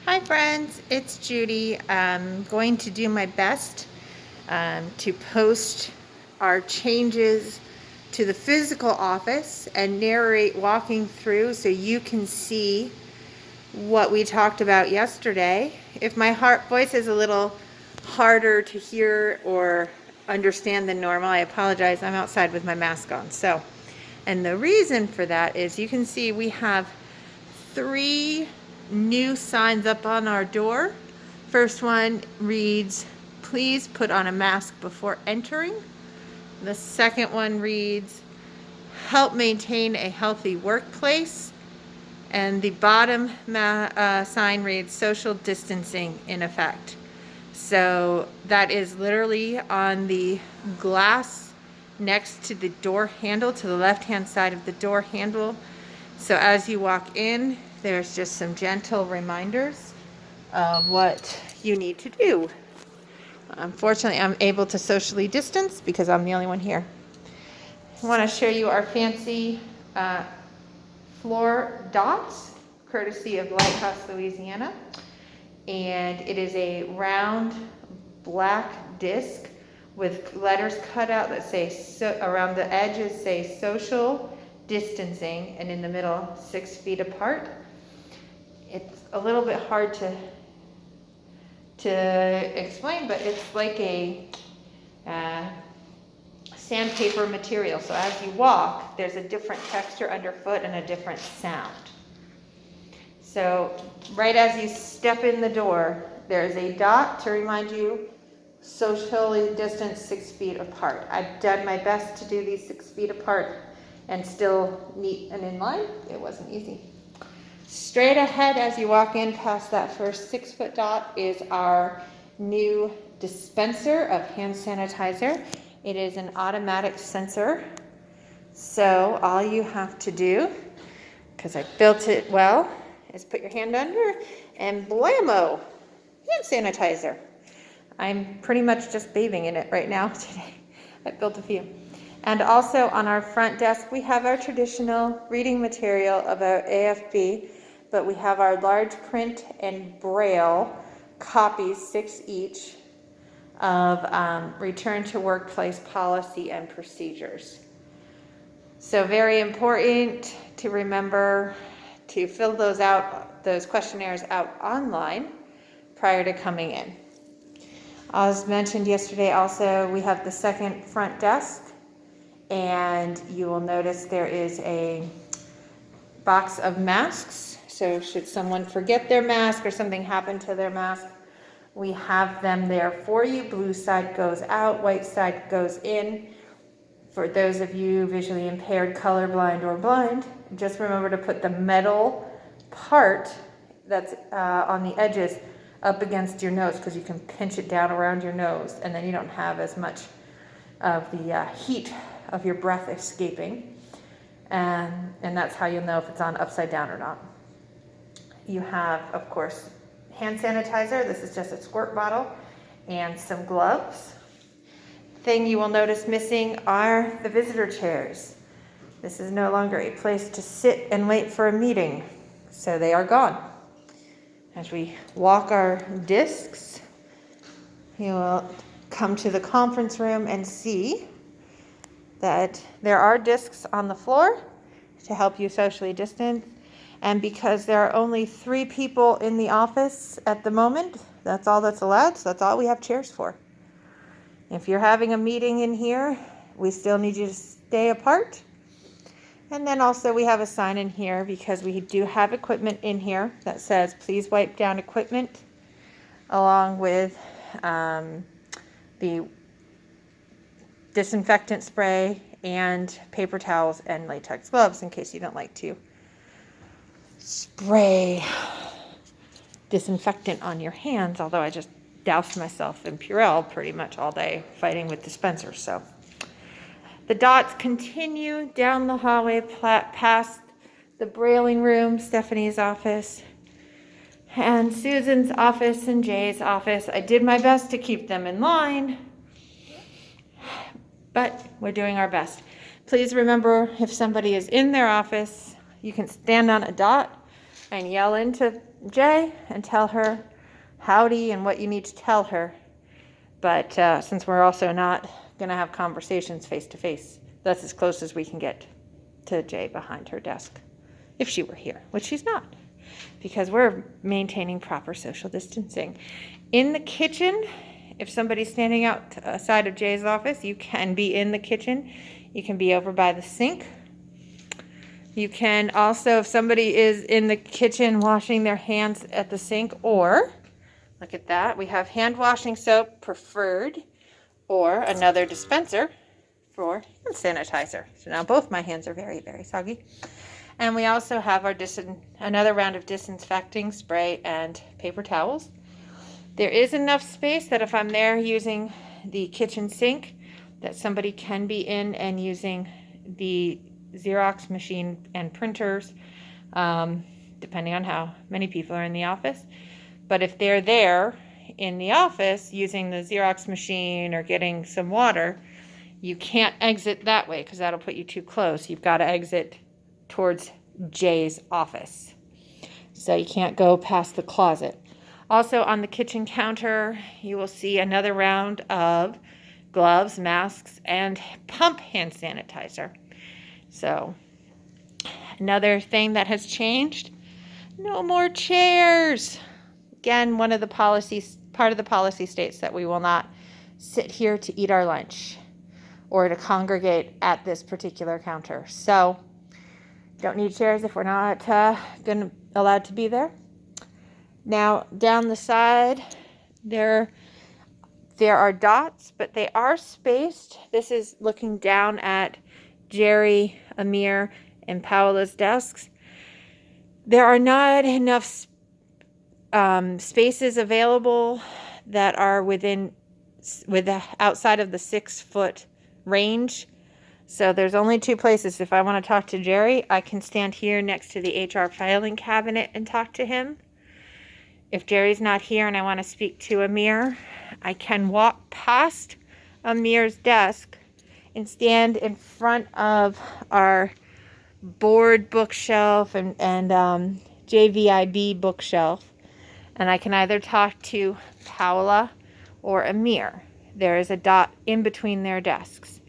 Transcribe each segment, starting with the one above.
Hi friends, it's Judy. I'm going to do my best to post our changes to the physical office and narrate walking through so you can see what we talked about yesterday. If my voice is a little harder to hear or understand than normal, I apologize. I'm outside with my mask on. And the reason for that is you can see we have 3 new signs up on our door. First one reads, "Please put on a mask before entering." The second one reads, "Help maintain a healthy workplace." And the bottom sign reads, "Social distancing in effect." So that is literally on the glass next to the door handle, to the left-hand side of the door handle. So as you walk in, there's just some gentle reminders of what you need to do. Unfortunately, I'm able to socially distance because I'm the only one here. I want to show you our fancy floor dots, courtesy of Lighthouse, Louisiana. And it is a round black disc with letters cut out that say, around the edges say social distancing, and in the middle 6 feet apart. It's a little bit hard to explain, but it's like a sandpaper material. So as you walk, there's a different texture underfoot and a different sound. So right as you step in the door, there's a dot to remind you socially distanced 6 feet apart. I've done my best to do these 6 feet apart and still neat and in line. It wasn't easy. Straight ahead as you walk in past that first 6-foot dot is our new dispenser of hand sanitizer. It is an automatic sensor. So all you have to do, because I built it well, is put your hand under and blammo, hand sanitizer. I'm pretty much just bathing in it right now today. I built a few. And also on our front desk, we have our traditional reading material of our AFB, but we have our large print and braille copies, 6 each, of return to workplace policy and procedures. So very important to remember to fill those questionnaires out online prior to coming in. As mentioned yesterday also, we have the second front desk, and you will notice there is a box of masks. So should someone forget their mask or something happen to their mask, we have them there for you. Blue side goes out, white side goes in. For those of you visually impaired, colorblind, or blind, just remember to put the metal part that's on the edges up against your nose, because you can pinch it down around your nose, and then you don't have as much of the heat of your breath escaping. And that's how you'll know if it's on upside down or not. You have, of course, hand sanitizer. This is just a squirt bottle and some gloves. Thing you will notice missing are the visitor chairs. This is no longer a place to sit and wait for a meeting, so they are gone. As we walk our discs, you will come to the conference room and see that there are discs on the floor to help you socially distance. And because there are only 3 people in the office at the moment, that's all that's allowed, so that's all we have chairs for. If you're having a meeting in here, we still need you to stay apart. And then also we have a sign in here because we do have equipment in here that says, "Please wipe down equipment," along with the disinfectant spray and paper towels and latex gloves in case you don't like to spray disinfectant on your hands, although I just doused myself in Purell pretty much all day fighting with dispensers. So the dots continue down the hallway past the brailing room, Stephanie's office, and Susan's office and Jay's office. I did my best to keep them in line, but we're doing our best. Please remember, if somebody is in their office, you can stand on a dot and yell into Jay and tell her howdy and what you need to tell her. But since we're also not going to have conversations face to face, that's as close as we can get to Jay behind her desk. If she were here, which she's not, because we're maintaining proper social distancing. In the kitchen, if somebody's standing outside of Jay's office, you can be in the kitchen. You can be over by the sink. You can also, if somebody is in the kitchen washing their hands at the sink, or, look at that, we have hand washing soap preferred, or another dispenser for hand sanitizer. So now both my hands are very, very soggy. And we also have our another round of disinfecting spray and paper towels. There is enough space that if I'm there using the kitchen sink, that somebody can be in and using the Xerox machine and printers, depending on how many people are in the office. But if they're there in the office using the Xerox machine or getting some water, you can't exit that way because that'll put you too close. You've got to exit towards Jay's office. So you can't go past the closet. Also on the kitchen counter, you will see another round of gloves, masks, and pump hand sanitizer. So another thing that has changed, no more chairs. Again, one of the policies, part of the policy states that we will not sit here to eat our lunch or to congregate at this particular counter. So don't need chairs if we're not allowed to be there. Now down the side, there are dots, but they are spaced. This is looking down at Jerry, Amir, and Paola's desks. There are not enough spaces available that are outside of the 6-foot range. So there's only 2 places. If I want to talk to Jerry, I can stand here next to the HR filing cabinet and talk to him. If Jerry's not here and I want to speak to Amir, I can walk past Amir's desk and stand in front of our board bookshelf and JVIB bookshelf. And I can either talk to Paola or Amir. There is a dot in between their desks.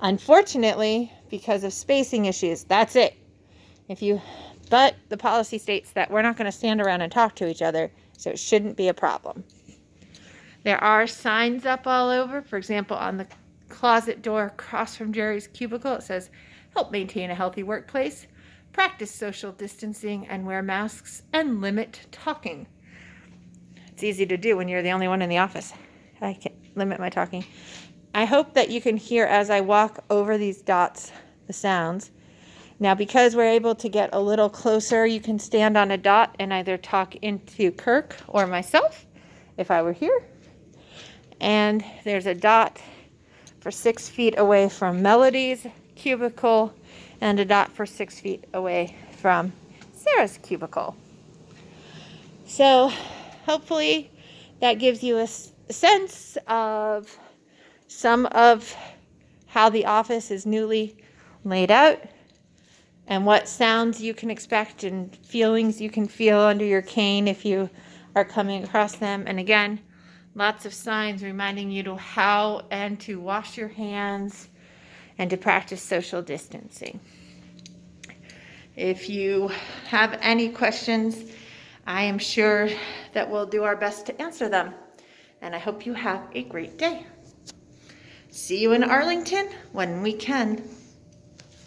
Unfortunately, because of spacing issues, that's it. But the policy states that we're not going to stand around and talk to each other, so it shouldn't be a problem. There are signs up all over. For example, on the closet door across from Jerry's cubicle, it says, "Help maintain a healthy workplace, practice social distancing and wear masks, and limit talking." It's easy to do when you're the only one in the office. I can limit my talking. I hope that you can hear as I walk over these dots, the sounds. Now, because we're able to get a little closer, you can stand on a dot and either talk into Kirk or myself, if I were here. And there's a dot for 6 feet away from Melody's cubicle and a dot for 6 feet away from Sarah's cubicle. So hopefully that gives you a sense of some of how the office is newly laid out and what sounds you can expect and feelings you can feel under your cane if you are coming across them. And again, lots of signs reminding you to how and to wash your hands and to practice social distancing. If you have any questions, I am sure that we'll do our best to answer them. And I hope you have a great day. See you in Arlington when we can.